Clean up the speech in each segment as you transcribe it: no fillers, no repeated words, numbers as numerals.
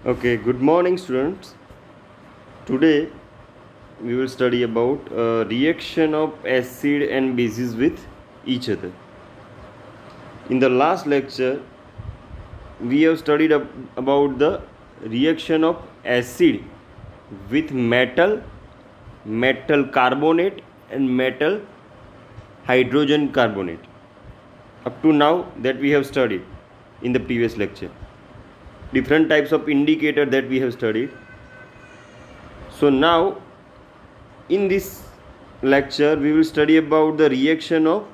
Okay, good morning, students. Today we will study about reaction of acid and bases with each other. In the last lecture, we have studied about the reaction of acid with metal, metal carbonate, and metal hydrogen carbonate. Up to now, that we have studied in the previous lecture. Different types of indicator that we have studied. So now in this lecture we will study about the reaction of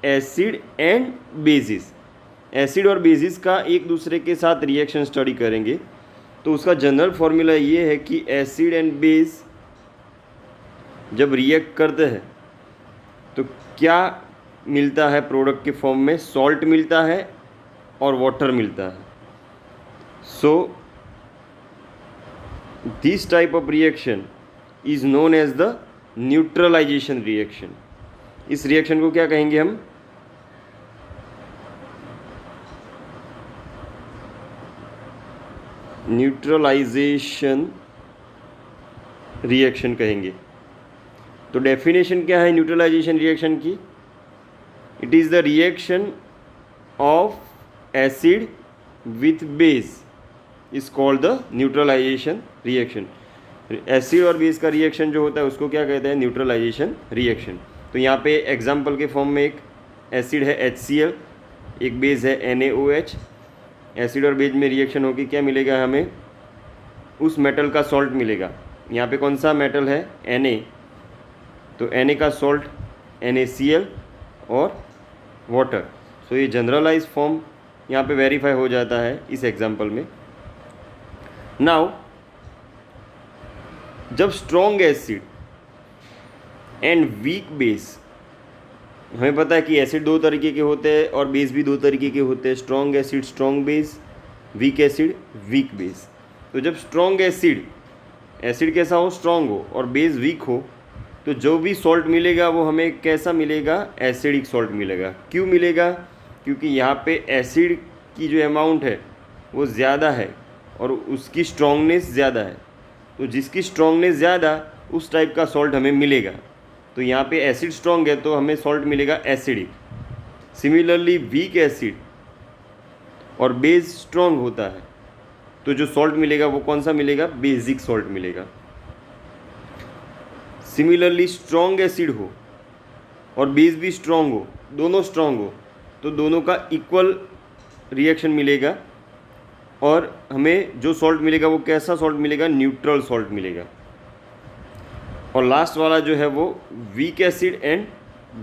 acid and bases. Acid और basis का एक दूसरे के साथ reaction study करेंगे. तो उसका general formula ये है कि एसिड एंड बेस जब रिएक्ट करते हैं तो क्या मिलता है प्रोडक्ट के फॉर्म में. सॉल्ट मिलता है और वाटर मिलता है. So this type of reaction is known as the neutralization reaction. इस रिएक्शन को क्या कहेंगे हम. न्यूट्रलाइजेशन रिएक्शन कहेंगे. तो डेफिनेशन क्या है न्यूट्रलाइजेशन रिएक्शन की. It is the reaction of acid with base is called the neutralization reaction. Acid और बेस का रिएक्शन जो होता है उसको क्या कहते हैं, न्यूट्रलाइजेशन रिएक्शन. तो यहाँ पे एग्जाम्पल के फॉर्म में एक एसिड है HCl, एक बेस है NaOH. एसिड और बेस में रिएक्शन होगी क्या मिलेगा हमें, उस मेटल का सॉल्ट मिलेगा. यहाँ पे कौन सा मेटल है Na, तो Na का सॉल्ट NaCl और वाटर. सो ये जनरलाइज फॉर्म यहाँ पे वेरीफाई हो जाता है इस एग्जाम्पल में. नाउ जब strong acid and weak base, हमें पता है कि एसिड दो तरीके के होते हैं और बेस भी दो तरीके के होते हैं. Strong acid strong base, weak acid weak base. तो जब स्ट्रॉन्ग एसिड, एसिड कैसा हो, स्ट्रॉन्ग हो, और बेस वीक हो, तो जो भी सॉल्ट मिलेगा वो हमें कैसा मिलेगा, एसिडिक सॉल्ट मिलेगा. क्यों मिलेगा, क्योंकि यहाँ पे एसिड की जो अमाउंट है वो ज़्यादा है और उसकी स्ट्रॉन्गनेस ज़्यादा है. तो जिसकी स्ट्रॉन्गनेस ज़्यादा उस टाइप का सॉल्ट हमें मिलेगा. तो यहाँ पे एसिड स्ट्रॉन्ग है तो हमें सॉल्ट मिलेगा एसिडिक. सिमिलरली वीक एसिड और बेस स्ट्रॉन्ग होता है तो जो सॉल्ट मिलेगा वो कौन सा मिलेगा, बेसिक सॉल्ट मिलेगा. सिमिलरली स्ट्रॉन्ग एसिड हो और बेस भी स्ट्रॉन्ग हो, दोनों स्ट्रॉन्ग हो, तो दोनों का इक्वल रिएक्शन मिलेगा और हमें जो सॉल्ट मिलेगा वो कैसा सॉल्ट मिलेगा, न्यूट्रल सॉल्ट मिलेगा. और लास्ट वाला जो है वो weak acid and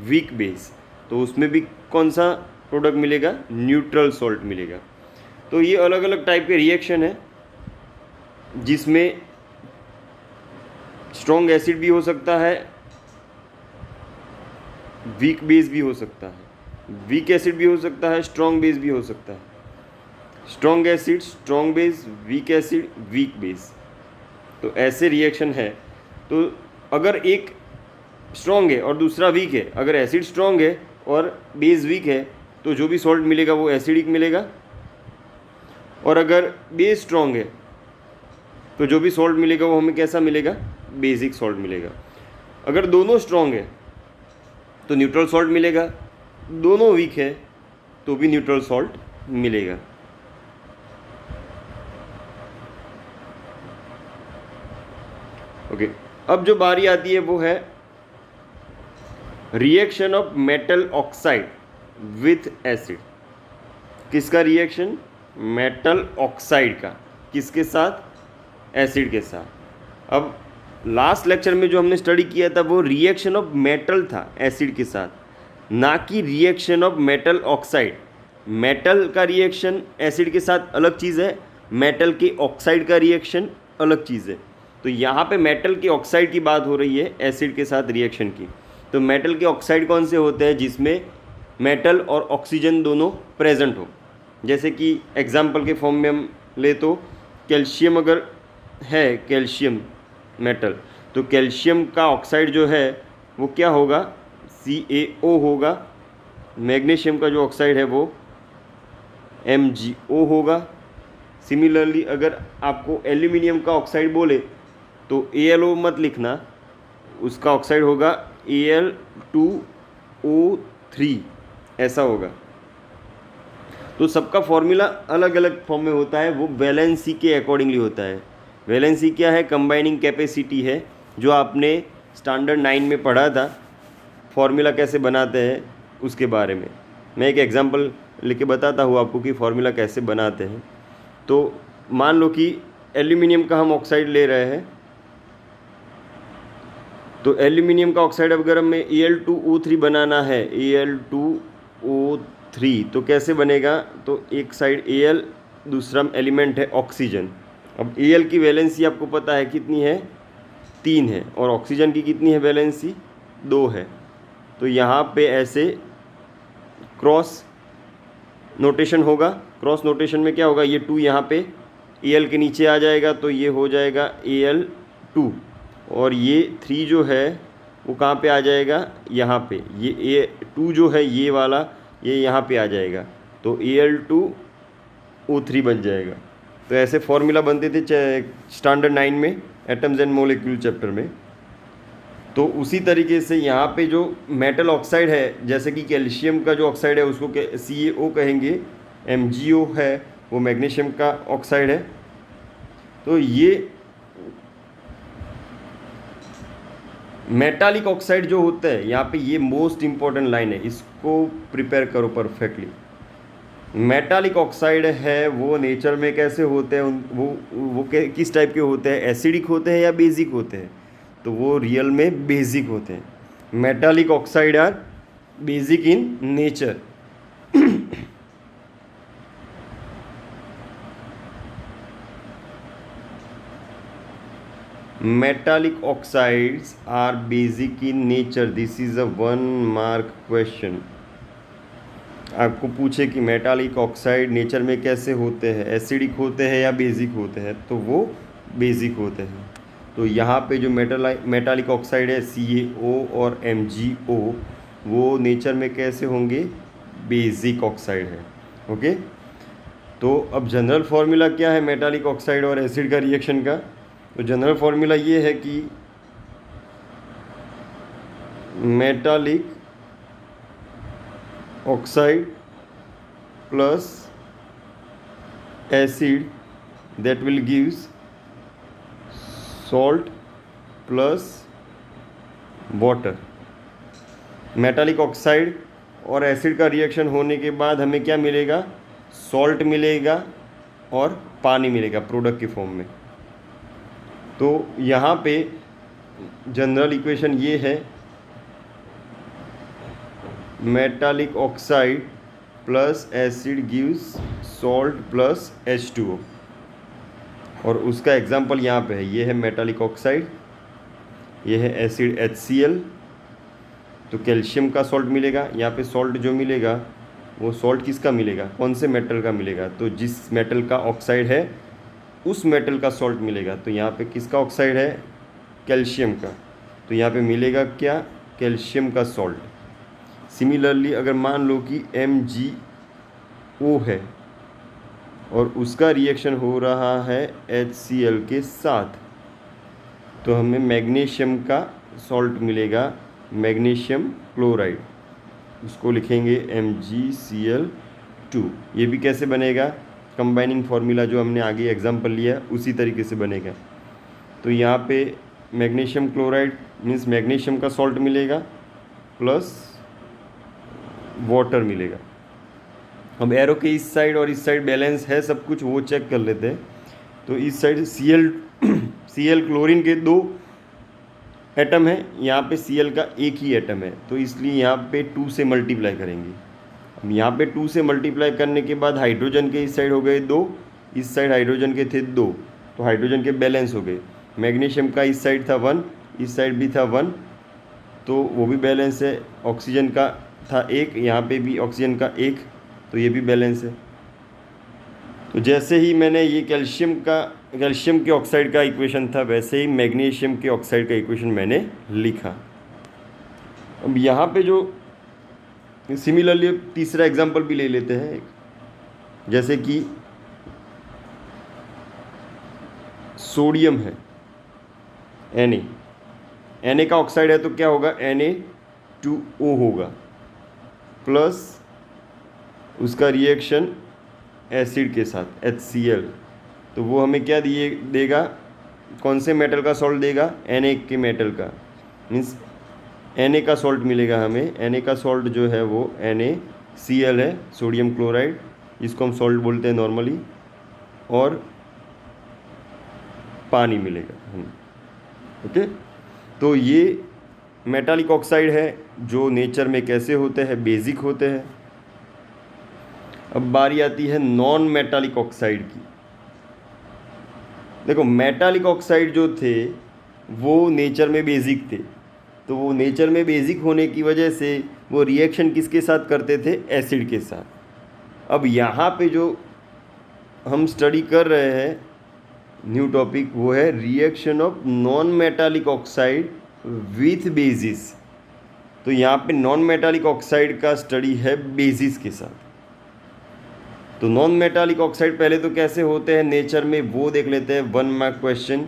weak base, तो उसमें भी कौन सा प्रोडक्ट मिलेगा, न्यूट्रल सॉल्ट मिलेगा. तो ये अलग अलग टाइप के रिएक्शन है जिसमें स्ट्रॉन्ग एसिड भी हो सकता है, वीक बेस भी हो सकता है, वीक एसिड भी हो सकता है, स्ट्रॉन्ग बेस भी हो सकता है. Strong acid strong base, weak acid weak base. तो ऐसे रिएक्शन है. तो अगर एक स्ट्रॉन्ग है और दूसरा वीक है, अगर एसिड स्ट्रॉन्ग है और बेस वीक है तो जो भी सॉल्ट मिलेगा वो एसिडिक मिलेगा. और अगर बेस स्ट्रॉन्ग है तो जो भी सॉल्ट मिलेगा वो हमें कैसा मिलेगा, बेसिक सॉल्ट मिलेगा. अगर दोनों स्ट्रॉन्ग है तो न्यूट्रल सॉल्ट मिलेगा, दोनों वीक है तो भी न्यूट्रल सॉल्ट मिलेगा. ओके, अब जो बारी आती है वो है reaction of metal oxide with acid. किसका रिएक्शन, मेटल ऑक्साइड का. किसके साथ, एसिड के साथ. अब लास्ट लेक्चर में जो हमने स्टडी किया था वो रिएक्शन ऑफ मेटल था एसिड के साथ, ना कि reaction of metal oxide. Metal का रिएक्शन एसिड के साथ अलग चीज़ है, मेटल के ऑक्साइड का रिएक्शन अलग चीज़ है. तो यहाँ पे मेटल के ऑक्साइड की बात हो रही है एसिड के साथ रिएक्शन की. तो मेटल के ऑक्साइड कौन से होते हैं, जिसमें मेटल और ऑक्सीजन दोनों प्रेजेंट हो. जैसे कि एग्जाम्पल के फॉर्म में हम ले तो कैल्शियम अगर है, कैल्शियम मेटल, तो कैल्शियम का ऑक्साइड जो है वो क्या होगा, CaO होगा. मैग्नीशियम का जो ऑक्साइड है वो MgO होगा. सिमिलरली अगर आपको एल्यूमिनियम का ऑक्साइड बोले तो AlO मत लिखना, उसका ऑक्साइड होगा Al2O3, ऐसा होगा। तो सबका फॉर्मूला अलग अलग फॉर्म में होता है, वो वैलेंसी के अकॉर्डिंगली होता है। वैलेंसी क्या है? कंबाइनिंग कैपेसिटी है, जो आपने स्टैंडर्ड 9 में पढ़ा था। फॉर्मूला कैसे बनाते हैं उसके बारे में मैं एक एग्जांपल लेके बताता हूँ आपको कि फॉर्मूला कैसे बनाते हैं। तो मान लो कि एल्यूमिनियम का हम ऑक्साइड ले रहे हैं, तो एल्यूमिनियम का ऑक्साइड अगर हमें Al2O3 बनाना है, Al2O3 तो कैसे बनेगा? तो एक साइड Al, दूसरा एलिमेंट है ऑक्सीजन। अब Al की वैलेंसी आपको पता है कितनी है? 3 है, और ऑक्सीजन की कितनी है वैलेंसी? 2 है। तो यहाँ पे ऐसे क्रॉस नोटेशन होगा। क्रॉस नोटेशन में क्या होगा? ये 2 यहाँ पे Al के नीचे आ जाएगा, तो ये हो जाएगा Al2, और ये 3 जो है वो कहाँ पे आ जाएगा? यहाँ पे। ये A2 जो है ये वाला, ये यहाँ पे आ जाएगा, तो Al2O3 बन जाएगा। तो ऐसे फॉर्मूला बनते थे स्टैंडर्ड 9 में, एटम्स एंड मॉलिक्यूल चैप्टर में। तो उसी तरीके से यहाँ पे जो मेटल ऑक्साइड है, जैसे कि कैल्शियम का जो ऑक्साइड है उसको CaO कहेंगे, MgO है वो मैग्नीशियम का ऑक्साइड है। तो ये मेटालिक ऑक्साइड जो होता है, यहाँ पे ये मोस्ट इम्पॉर्टेंट लाइन है, इसको प्रिपेयर करो परफेक्टली। मेटालिक ऑक्साइड है वो नेचर में कैसे होते हैं, वो किस टाइप के होते हैं? एसिडिक होते हैं या बेसिक होते हैं? तो वो रियल में बेसिक होते हैं। Metallic oxide are basic in nature. metallic oxides are basic in nature. This is a 1 mark question. आपको पूछे कि मेटालिक ऑक्साइड नेचर में कैसे होते हैं, एसिडिक होते हैं या बेसिक होते हैं, तो वो बेसिक होते हैं। तो यहाँ पे जो मेटालिक ऑक्साइड है CaO और MgO, वो नेचर में कैसे होंगे? बेसिक ऑक्साइड है। ओके, तो अब जनरल फार्मूला क्या है मेटालिक ऑक्साइड और एसिड का रिएक्शन का? तो जनरल फार्मूला ये है कि metallic oxide plus acid that will gives salt plus water। Metallic oxide और एसिड का रिएक्शन होने के बाद हमें क्या मिलेगा? सॉल्ट मिलेगा और पानी मिलेगा प्रोडक्ट के फॉर्म में। तो यहाँ पे जनरल इक्वेशन ये है, metallic oxide plus acid gives salt plus H2O, और उसका एग्जांपल यहाँ पे है। ये है मेटालिक ऑक्साइड, ये है एसिड HCl। तो कैल्शियम का सॉल्ट मिलेगा, यहाँ पे सॉल्ट जो मिलेगा वो सॉल्ट किसका मिलेगा? कौन से मेटल का मिलेगा? तो जिस मेटल का ऑक्साइड है उस मेटल का सॉल्ट मिलेगा। तो यहाँ पे किसका ऑक्साइड है? कैल्शियम का, तो यहाँ पे मिलेगा क्या? कैल्शियम का सॉल्ट। सिमिलरली अगर मान लो कि MgO है और उसका रिएक्शन हो रहा है HCl के साथ, तो हमें मैग्नीशियम का सॉल्ट मिलेगा, मैग्नीशियम क्लोराइड। उसको लिखेंगे MgCl2। ये भी कैसे बनेगा? कंबाइनिंग फार्मूला जो हमने आगे एग्जांपल लिया उसी तरीके से बनेगा। तो यहाँ पे मैग्नीशियम क्लोराइड मीन्स मैग्नीशियम का सॉल्ट मिलेगा प्लस वाटर मिलेगा। अब एरो के इस साइड और इस साइड बैलेंस है सब कुछ, वो चेक कर लेते हैं। तो इस साइड Cl क्लोरीन के 2 एटम है, यहाँ पे Cl का एक ही एटम है, तो इसलिए यहाँ पे 2 से मल्टीप्लाई करेंगे। अब यहाँ पे 2 से मल्टीप्लाई करने के बाद हाइड्रोजन के इस साइड हो गए 2, इस साइड हाइड्रोजन के थे 2, तो हाइड्रोजन के बैलेंस हो गए। मैग्नीशियम का इस साइड था 1, इस साइड भी था 1, तो वो भी बैलेंस है। ऑक्सीजन का था 1, यहाँ पे भी ऑक्सीजन का 1, तो ये भी बैलेंस है। तो जैसे ही मैंने ये कैल्शियम के ऑक्साइड का इक्वेशन था, वैसे ही मैग्नीशियम के ऑक्साइड का इक्वेशन मैंने लिखा। अब यहाँ पे जो सिमिलरली तीसरा एग्जांपल भी ले लेते हैं, जैसे कि सोडियम है Na का ऑक्साइड है तो क्या होगा Na2O होगा, प्लस उसका रिएक्शन एसिड के साथ HCl, तो वो हमें क्या देगा, कौन से मेटल का सॉल्ट देगा, Na के मेटल का, मीन्स Na का सॉल्ट मिलेगा हमें। Na का सॉल्ट जो है वो NaCl है, सोडियम क्लोराइड, जिसको हम सॉल्ट बोलते हैं नॉर्मली, और पानी मिलेगा हमें। ओके, तो ये मेटालिक ऑक्साइड है जो नेचर में कैसे होते हैं, बेसिक होते हैं। अब बारी आती है नॉन मेटालिक ऑक्साइड की। देखो, मेटालिक ऑक्साइड जो थे वो नेचर में बेसिक थे, तो वो नेचर में बेसिक होने की वजह से वो रिएक्शन किसके साथ करते थे, एसिड के साथ। अब यहाँ पे जो हम स्टडी कर रहे हैं न्यू टॉपिक, वो है reaction of non metallic oxide with basis. तो यहाँ पे नॉन मेटालिक ऑक्साइड का स्टडी है बेसिस के साथ। तो नॉन मेटालिक ऑक्साइड पहले तो कैसे होते हैं नेचर में वो देख लेते हैं। 1 mark question,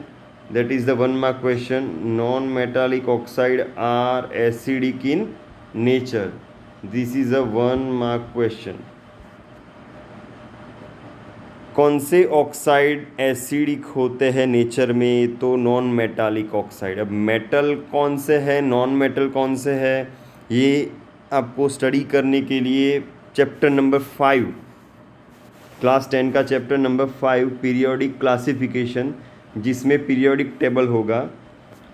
that is the 1 mark question. Non metallic oxide are acidic in nature, this is a 1 mark question. कौन से ऑक्साइड एसिडिक होते हैं नेचर में, तो नॉन मेटालिक ऑक्साइड। अब मेटल कौन से है, नॉन मेटल कौन से है, ये आपको स्टडी करने के लिए चैप्टर नंबर 5, क्लास 10 का चैप्टर नंबर 5 पीरियोडिक क्लासिफिकेशन, जिसमें पीरियोडिक टेबल होगा,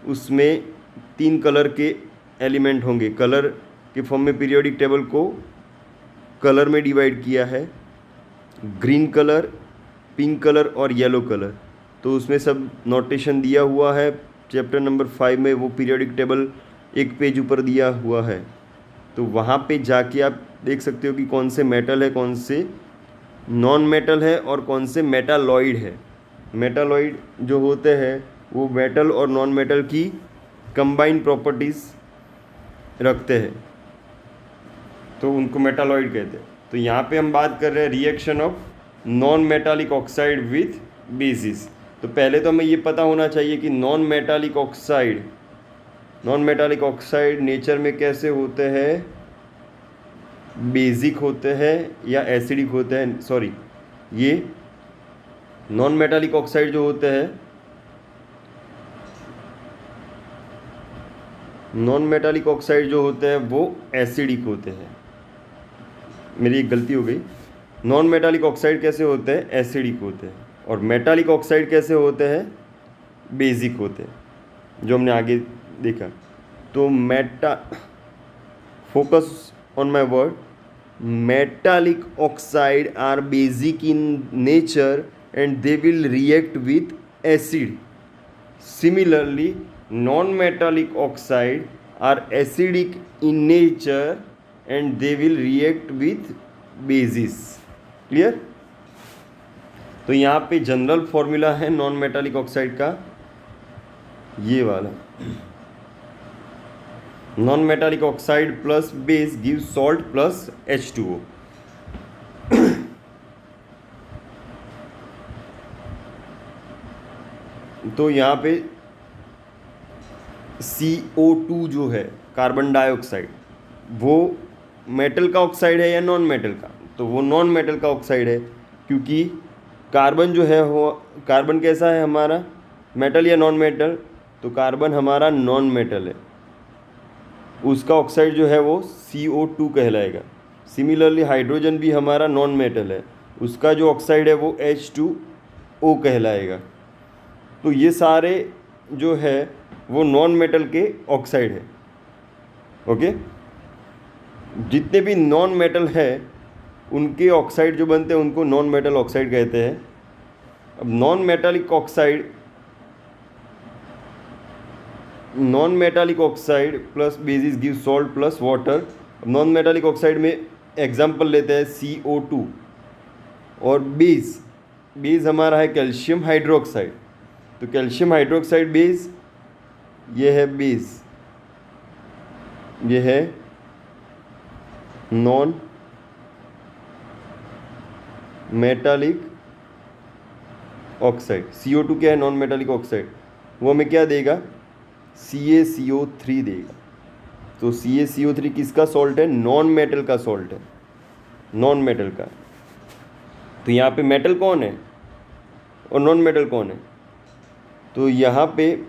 उसमें 3 कलर के एलिमेंट होंगे। कलर के फॉर्म में पीरियोडिक टेबल को कलर में डिवाइड किया है, ग्रीन कलर, पिंक कलर और येलो कलर। तो उसमें सब नोटेशन दिया हुआ है चैप्टर नंबर 5 में। वो पीरियोडिक टेबल एक पेज ऊपर दिया हुआ है, तो वहाँ पे जाके आप देख सकते हो कि कौन से मेटल है, कौन से नॉन मेटल है और कौन से मेटालॉइड है। मेटालॉइड जो होते हैं वो मेटल और नॉन मेटल की कंबाइंड प्रॉपर्टीज़ रखते हैं, तो उनको मेटालॉइड कहते हैं। तो यहाँ पे हम बात कर रहे हैं reaction of non metallic oxide with basis. तो पहले तो हमें ये पता होना चाहिए कि नॉन मेटालिक ऑक्साइड नेचर में कैसे होते हैं, बेसिक होते हैं या एसिडिक होते हैं। सॉरी, ये नॉन मेटालिक ऑक्साइड जो होते हैं, नॉन मेटालिक ऑक्साइड जो होते हैं वो एसिडिक होते हैं। मेरी एक गलती हो गई, नॉन मेटालिक ऑक्साइड कैसे होते हैं, एसिडिक होते हैं, और मेटालिक ऑक्साइड कैसे होते हैं, बेसिक होते हैं, जो हमने आगे देखा। तो focus on my word, metallic oxide are basic in nature and they will react with acid. Similarly, non-metallic oxide are acidic in nature and they will react with bases. Clear? तो यहाँ पे जनरल फॉर्मूला है non metallic oxide का ये वाला, non metallic oxide plus base give salt plus H2O। तो यहाँ पे CO2 जो है, कार्बन डाइऑक्साइड, वो मेटल का ऑक्साइड है या नॉन मेटल का, तो वो नॉन मेटल का ऑक्साइड है, क्योंकि कार्बन जो है वो, कार्बन कैसा है हमारा, मेटल या नॉन मेटल, तो कार्बन हमारा नॉन मेटल है, उसका ऑक्साइड जो है वो CO2 कहलाएगा। सिमिलरली हाइड्रोजन भी हमारा नॉन मेटल है, उसका जो ऑक्साइड है वो H2O कहलाएगा। तो ये सारे जो है वो नॉन मेटल के ऑक्साइड है। ओके, जितने भी नॉन मेटल है उनके ऑक्साइड जो बनते हैं उनको नॉन मेटल ऑक्साइड कहते हैं। अब non metallic oxide plus basis give salt plus water. Non metallic oxide में एग्जांपल लेते हैं CO2, और बेस हमारा है कैल्शियम हाइड्रोक्साइड। तो कैल्शियम हाइड्रोक्साइड बेस, ये है बेस, ये है नॉन मेटालिक ऑक्साइड। CO2 क्या है? Non metallic oxide. वो हमें क्या देगा? CaCO3 देगा। तो CaCO3 किसका सॉल्ट है? नॉन मेटल का सॉल्ट है, नॉन मेटल का। तो यहाँ पे मेटल कौन है और नॉन मेटल कौन है? तो यहाँ पे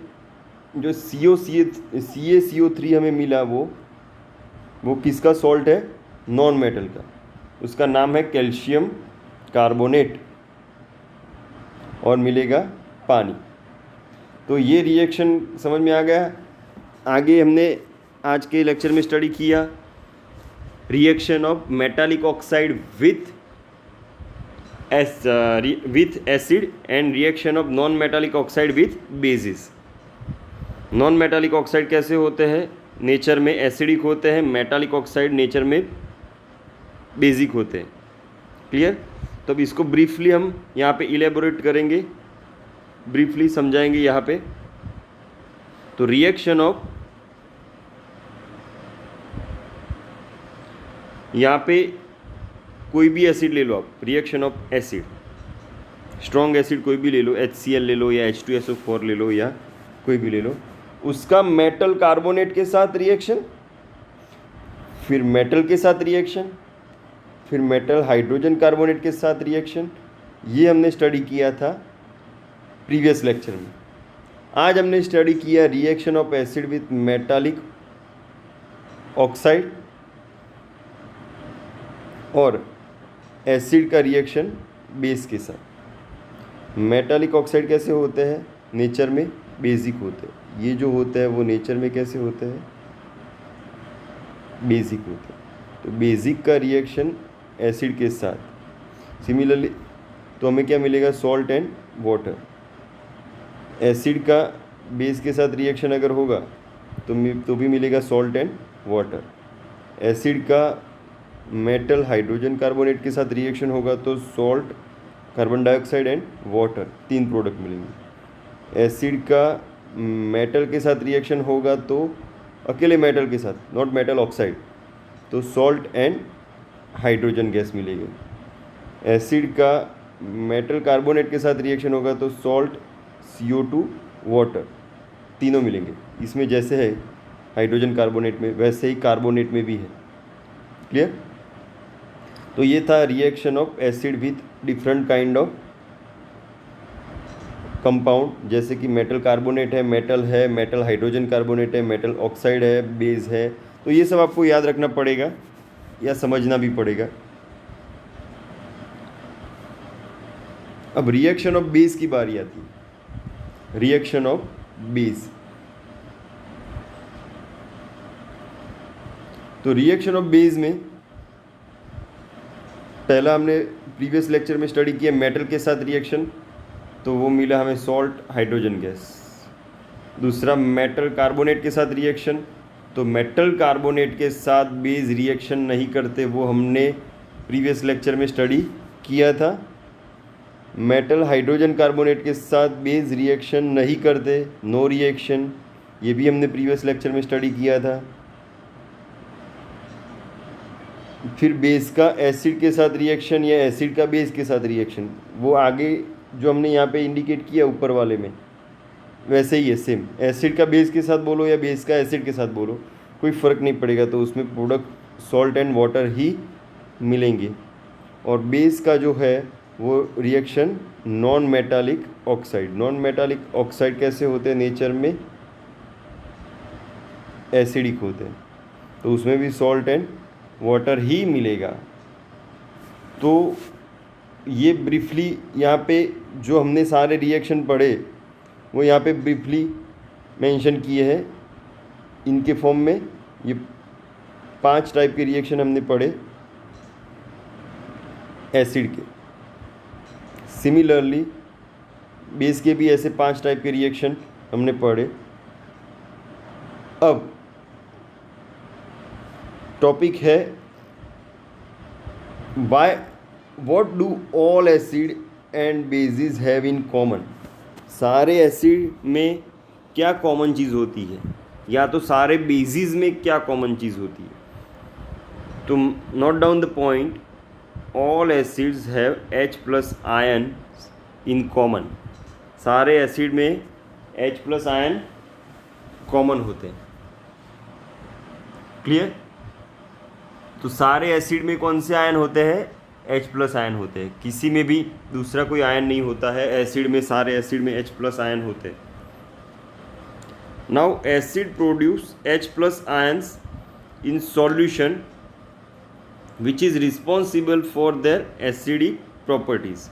जो CaCO3 हमें मिला वो किसका सॉल्ट है? नॉन मेटल का। उसका नाम है कैल्शियम कार्बोनेट और मिलेगा पानी। तो ये रिएक्शन समझ में आ गया। आगे हमने आज के लेक्चर में स्टडी किया reaction of metallic oxide with acid and reaction of non metallic oxide with basis. Non metallic oxide कैसे होते हैं? नेचर में एसिडिक होते हैं। मेटालिक ऑक्साइड नेचर में बेसिक होते हैं। क्लियर? तो अब इसको ब्रीफली हम यहाँ पे इलेबोरेट करेंगे, ब्रीफली समझाएंगे यहाँ पे। तो रिएक्शन ऑफ, यहाँ पे कोई भी एसिड ले लो आप, reaction of acid, strong acid कोई भी ले लो, HCl ले लो या H2SO4 ले लो या कोई भी ले लो, उसका मेटल कार्बोनेट के साथ रिएक्शन, फिर मेटल के साथ रिएक्शन, फिर मेटल हाइड्रोजन कार्बोनेट के साथ रिएक्शन। ये हमने स्टडी किया था प्रीवियस लेक्चर में। आज हमने स्टडी किया reaction of acid with metallic oxide और एसिड का रिएक्शन बेस के साथ। मेटालिक ऑक्साइड कैसे होते हैं? नेचर में बेसिक होते हैं। ये जो होते हैं वो नेचर में कैसे होते हैं? बेसिक होते हैं। तो बेसिक का रिएक्शन एसिड के साथ। सिमिलरली तो हमें क्या मिलेगा? Salt and water. एसिड का बेस के साथ रिएक्शन अगर होगा तो भी मिलेगा सॉल्ट एंड वाटर। एसिड का मेटल हाइड्रोजन कार्बोनेट के साथ रिएक्शन होगा तो salt, carbon dioxide and water, 3 product मिलेंगे। एसिड का मेटल के साथ रिएक्शन होगा तो अकेले मेटल के साथ, नॉट मेटल ऑक्साइड, तो सॉल्ट एंड हाइड्रोजन गैस मिलेगी। एसिड का मेटल कार्बोनेट के साथ रिएक्शन होगा तो सॉल्ट, CO2, वाटर, तीनों मिलेंगे। इसमें जैसे है हाइड्रोजन कार्बोनेट में वैसे ही कार्बोनेट में भी है। क्लियर? तो ये था reaction of acid with different kind of compound, जैसे कि मेटल कार्बोनेट है, मेटल हाइड्रोजन कार्बोनेट है, मेटल ऑक्साइड है, बेस है। तो ये सब आपको याद रखना पड़ेगा या समझना भी पड़ेगा। अब रिएक्शन ऑफ बेस की बारी आती है। Reaction of base. तो रिएक्शन ऑफ बेस में पहला हमने प्रीवियस लेक्चर में स्टडी किया मेटल के साथ रिएक्शन, तो वो मिला हमें सॉल्ट, हाइड्रोजन गैस। दूसरा मेटल कार्बोनेट के साथ रिएक्शन, तो मेटल कार्बोनेट के साथ बेस रिएक्शन नहीं करते, वो हमने प्रीवियस लेक्चर में स्टडी किया था। मेटल हाइड्रोजन कार्बोनेट के साथ बेस रिएक्शन नहीं करते, नो रिएक्शन, ये भी हमने प्रीवियस लेक्चर में स्टडी किया था। फिर बेस का एसिड के साथ रिएक्शन या एसिड का बेस के साथ रिएक्शन, वो आगे जो हमने यहाँ पे इंडिकेट किया ऊपर वाले में वैसे ही है, सेम। एसिड का बेस के साथ बोलो या बेस का एसिड के साथ बोलो, कोई फ़र्क नहीं पड़ेगा, तो उसमें प्रोडक्ट सॉल्ट एंड वाटर ही मिलेंगे। और बेस का जो है वो reaction non metallic oxide. Non metallic oxide कैसे होते हैं? नेचर में एसिडिक होते हैं, तो उसमें भी सॉल्ट एंड वाटर ही मिलेगा। तो ये ब्रीफली यहाँ पे जो हमने सारे रिएक्शन पढ़े वो यहाँ पे ब्रीफली मेंशन किए हैं इनके फॉर्म में। ये 5 टाइप के रिएक्शन हमने पढ़े एसिड के। सिमिलरली बेस के भी ऐसे 5 टाइप के रिएक्शन हमने पढ़े। अब टॉपिक है what do all acid and bases have in common. सारे एसिड में क्या कॉमन चीज़ होती है, या तो सारे बेसिस में क्या कॉमन चीज़ होती है। तो note down the point, all acids have H+ ion in common, सारे एसिड में H प्लस आयन कॉमन होते हैं। क्लियर? तो सारे एसिड में कौन से आयन होते हैं? H प्लस आयन होते हैं। किसी में भी दूसरा कोई आयन नहीं होता है। एसिड में, सारे एसिड में H प्लस आयन होते हैं। Now acid produce H plus ions in solution which is responsible for their acidic properties.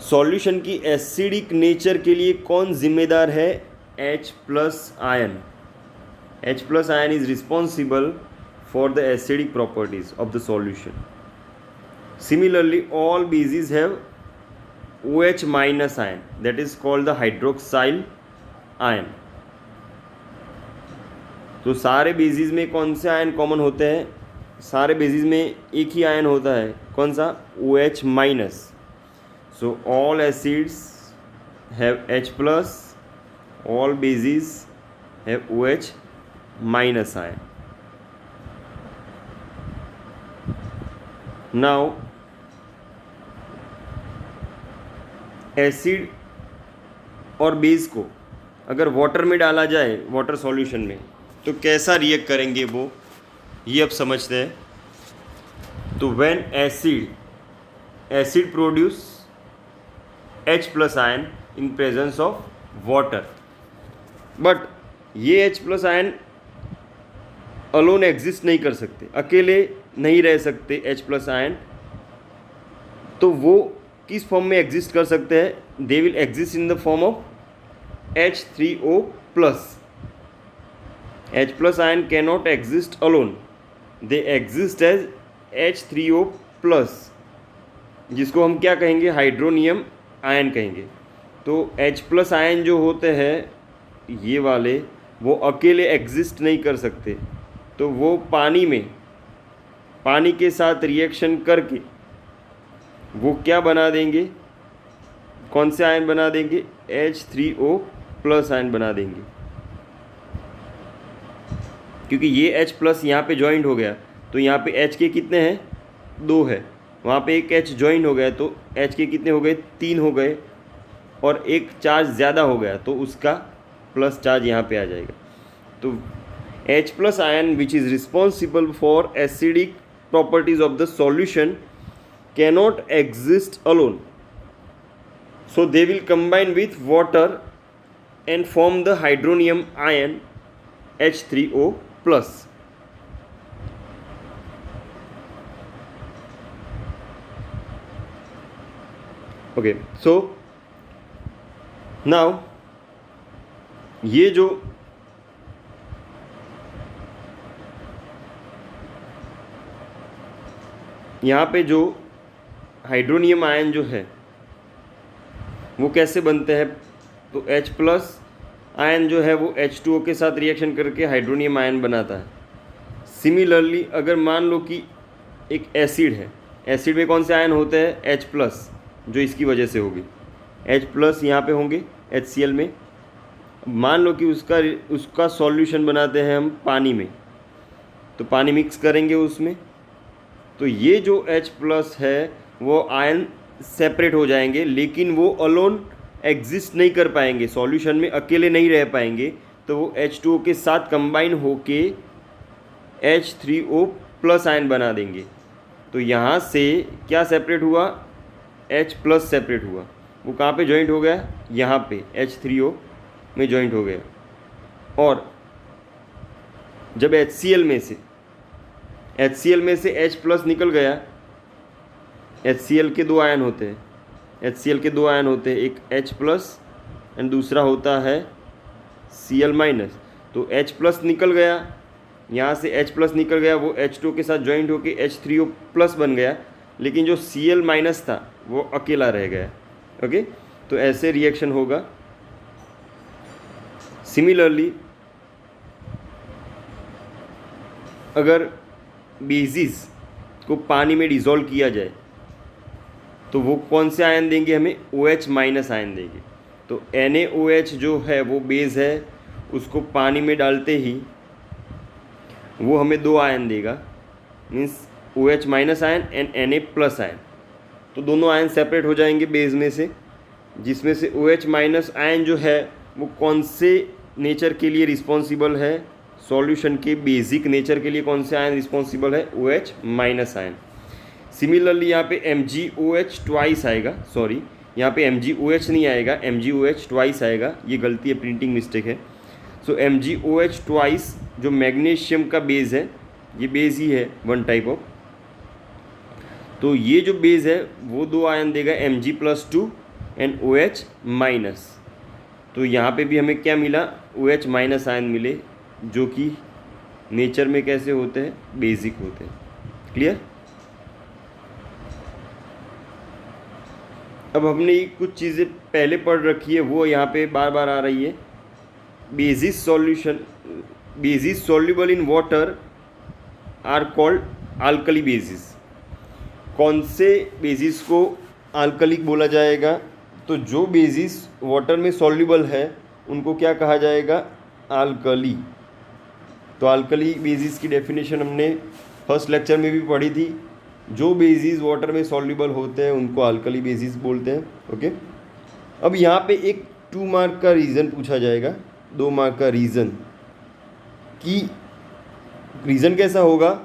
Solution की एसिडिक नेचर के लिए कौन जिम्मेदार है? H plus ion. H plus ion is responsible for the acidic properties of the solution. Similarly, all bases have OH minus ion, that is called the hydroxyl ion. तो सारे basis में कौन से आयन कॉमन होते हैं? सारे basis में एक ही आयन होता है। कौन सा? OH minus. So all acids have H plus, all basis have OH minus ion. Now acid और बेस को अगर वाटर में डाला जाए, वाटर सॉल्यूशन में, तो कैसा रिएक्ट करेंगे वो, ये अब समझते हैं। तो when acid produce H plus ion in presence of water, but ये H plus ion alone exist नहीं कर सकते, अकेले नहीं रह सकते H प्लस आयन। तो वो किस फॉर्म में एग्जिस्ट कर सकते हैं? They will exist in the form of H3O plus. H plus ion can not exist alone, they exist as H3O plus, जिसको हम क्या कहेंगे? हाइड्रोनियम आयन कहेंगे। तो H प्लस आयन जो होते हैं ये वाले, वो अकेले एग्जिस्ट नहीं कर सकते, तो वो पानी के साथ रिएक्शन करके वो क्या बना देंगे? कौन से आयन बना देंगे? H3O प्लस आयन बना देंगे। क्योंकि ये H प्लस यहाँ पे जॉइंट हो गया, तो यहाँ पे H के कितने हैं? 2 है। वहाँ पे एक H जॉइन हो गया, तो H के कितने हो गए? 3 हो गए, और एक चार्ज ज़्यादा हो गया, तो उसका प्लस चार्ज यहाँ पे आ जाएगा। तो H plus ion, which is responsible for acidic properties of the solution, cannot exist alone. So they will combine with water and form the hydronium ion H3O plus. Okay, so now ये जो यहाँ पे जो hydronium ion जो है वो कैसे बनते हैं? तो H प्लस आयन जो है वो H2O के साथ रिएक्शन करके हाइड्रोनियम आयन बनाता है। सिमिलरली अगर मान लो कि एक एसिड है, एसिड में कौन से आयन होते हैं? H प्लस, जो इसकी वजह से होगी। H प्लस यहाँ पे होंगे HCl में। मान लो कि उसका सॉल्यूशन बनाते हैं हम पानी में, तो पानी मिक्स करेंगे उसमें, तो ये जो H प्लस है वो आयन सेपरेट हो जाएंगे, लेकिन वो अलोन एग्जिस्ट नहीं कर पाएंगे, सॉल्यूशन में अकेले नहीं रह पाएंगे। तो वो H2O के साथ कंबाइन होके H3O प्लस आयन बना देंगे। तो यहाँ से क्या सेपरेट हुआ? H प्लस सेपरेट हुआ। वो कहाँ पे जॉइंट हो गया? यहाँ पे H3O में जॉइंट हो गया। और जब HCl में से H प्लस निकल गया, HCl के 2 आयन होते हैं, HCl के 2 आयन होते हैं, एक H प्लस एंड दूसरा होता है Cl माइनस। तो H प्लस निकल गया, यहाँ से H प्लस निकल गया, वो H2 के साथ जॉइंट होके H3O प्लस बन गया, लेकिन जो Cl माइनस था वो अकेला रह गया। ओके, तो ऐसे रिएक्शन होगा। सिमिलरली अगर बेसिस को पानी में डिज़ोल्व किया जाए तो वो कौन से आयन देंगे हमें? OH माइनस आयन देंगे। तो NaOH जो है वो बेस है, उसको पानी में डालते ही वो हमें 2 आयन देगा, means OH minus ion and Na plus ion. तो दोनों आयन सेपरेट हो जाएंगे बेस में से, जिसमें से OH माइनस आयन जो है वो कौन से नेचर के लिए रिस्पॉन्सिबल है, सॉल्यूशन के बेसिक नेचर के लिए कौन से आयन रिस्पॉन्सिबल है, OH माइनस आयन। सिमिलरली यहाँ पे MgOH ट्वाइस आएगा, सॉरी यहाँ पे MgOH नहीं आएगा, MgOH ट्वाइस आएगा, ये गलती है, प्रिंटिंग मिस्टेक है। सो MgOH ट्वाइस जो मैग्नीशियम का बेस है, ये बेस ही है वन टाइप ऑफ, तो ये जो बेस है वो दो आयन देगा Mg+2 एंड OH माइनस। तो यहाँ पे भी हमें क्या मिला, OH माइनस आयन मिले, जो कि नेचर में कैसे होते हैं, बेसिक होते हैं। क्लियर? अब हमने कुछ चीज़ें पहले पढ़ रखी है, वो यहाँ पे बार बार आ रही है। Bases solution, bases soluble in water are called alkali bases. कौन से बेसिस को अल्कलिक बोला जाएगा, तो जो बेसिस वाटर में सॉल्युबल है उनको क्या कहा जाएगा, अल्कली। तो अल्कली बेसिस की डेफिनेशन हमने फर्स्ट लेक्चर में भी पढ़ी थी। जो बेसिस वाटर में सॉल्युबल होते हैं उनको अल्कली बेसिस बोलते हैं। ओके, अब यहाँ पे एक 2 मार्क का रीज़न पूछा जाएगा, 2 मार्क का रीज़न, कि रीज़न कैसा होगा,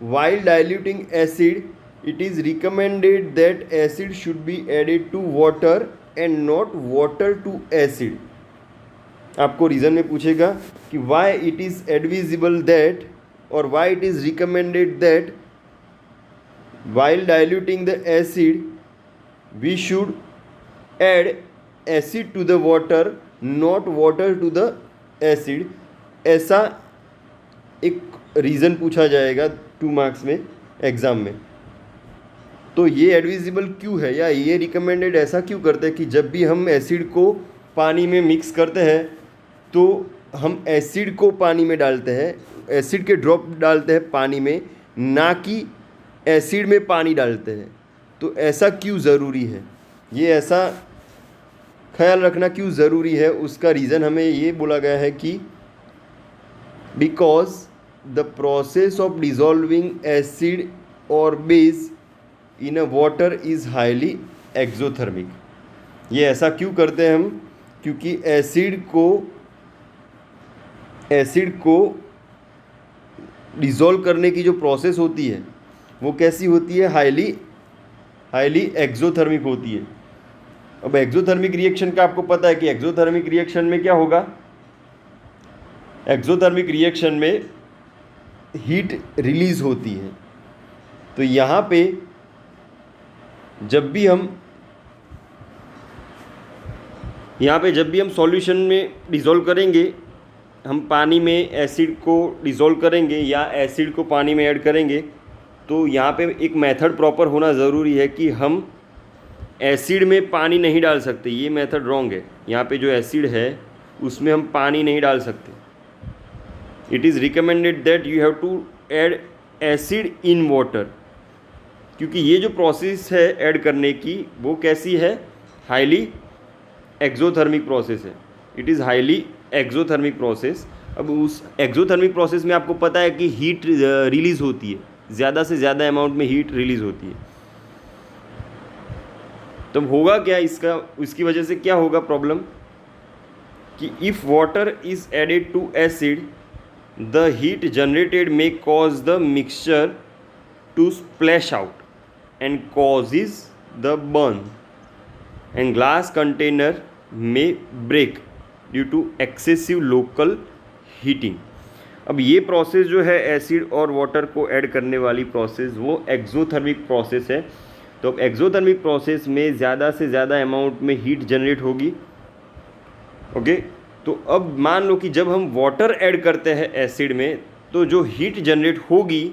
while diluting acid it is recommended that acid should be added to water and not water to acid। आपको रीज़न में पूछेगा कि why it is advisable that or why it is recommended that while diluting the acid we should add acid to the water not water to the acid। ऐसा एक reason पूछा जाएगा 2 marks में exam में। तो ये एडविजिबल क्यों है, या ये रिकमेंडेड ऐसा क्यों करते हैं कि जब भी हम एसिड को पानी में मिक्स करते हैं तो हम एसिड को पानी में डालते हैं, एसिड के ड्रॉप डालते हैं पानी में, ना कि एसिड में पानी डालते हैं। तो ऐसा क्यों ज़रूरी है, ये ऐसा ख्याल रखना क्यों ज़रूरी है, उसका रीज़न हमें ये बोला गया है कि because the process of dissolving acid और base in a water is highly exothermic. ये ऐसा क्यों करते हैं हम, क्योंकि एसिड को डिज़ोल्व करने की जो प्रोसेस होती है वो कैसी होती है, हाईली एक्सोथर्मिक होती है। अब एक्सोथर्मिक रिएक्शन का आपको पता है कि एक्सोथर्मिक रिएक्शन में क्या होगा, एक्सोथर्मिक रिएक्शन में हीट रिलीज होती है। तो यहाँ पे जब भी हम सॉल्यूशन में डिज़ोल्व करेंगे, हम पानी में एसिड को डिज़ोल्व करेंगे या एसिड को पानी में ऐड करेंगे, तो यहाँ पे एक मेथड प्रॉपर होना ज़रूरी है कि हम एसिड में पानी नहीं डाल सकते, ये मेथड रॉन्ग है। यहाँ पे जो एसिड है उसमें हम पानी नहीं डाल सकते। It is recommended that you have to add acid in water, क्योंकि ये जो प्रोसेस है ऐड करने की वो कैसी है, हाईली एक्सोथर्मिक प्रोसेस है। It is highly exothermic process. अब उस एक्सोथर्मिक प्रोसेस में आपको पता है कि हीट रिलीज़ होती है, ज़्यादा से ज़्यादा अमाउंट में हीट रिलीज़ होती है। तब होगा क्या इसकी वजह से क्या होगा प्रॉब्लम, कि if water is added to acid the heat generated may cause the mixture to splash out and causes the burn and glass container may break due to excessive local heating। अब ये process जो है acid और water को add करने वाली process वो exothermic process है। तो अब एक्सोथर्मिक प्रोसेस में ज़्यादा से ज़्यादा अमाउंट में हीट जनरेट होगी। ओके, तो अब मान लो कि जब हम वाटर ऐड करते हैं एसिड में, तो जो हीट जनरेट होगी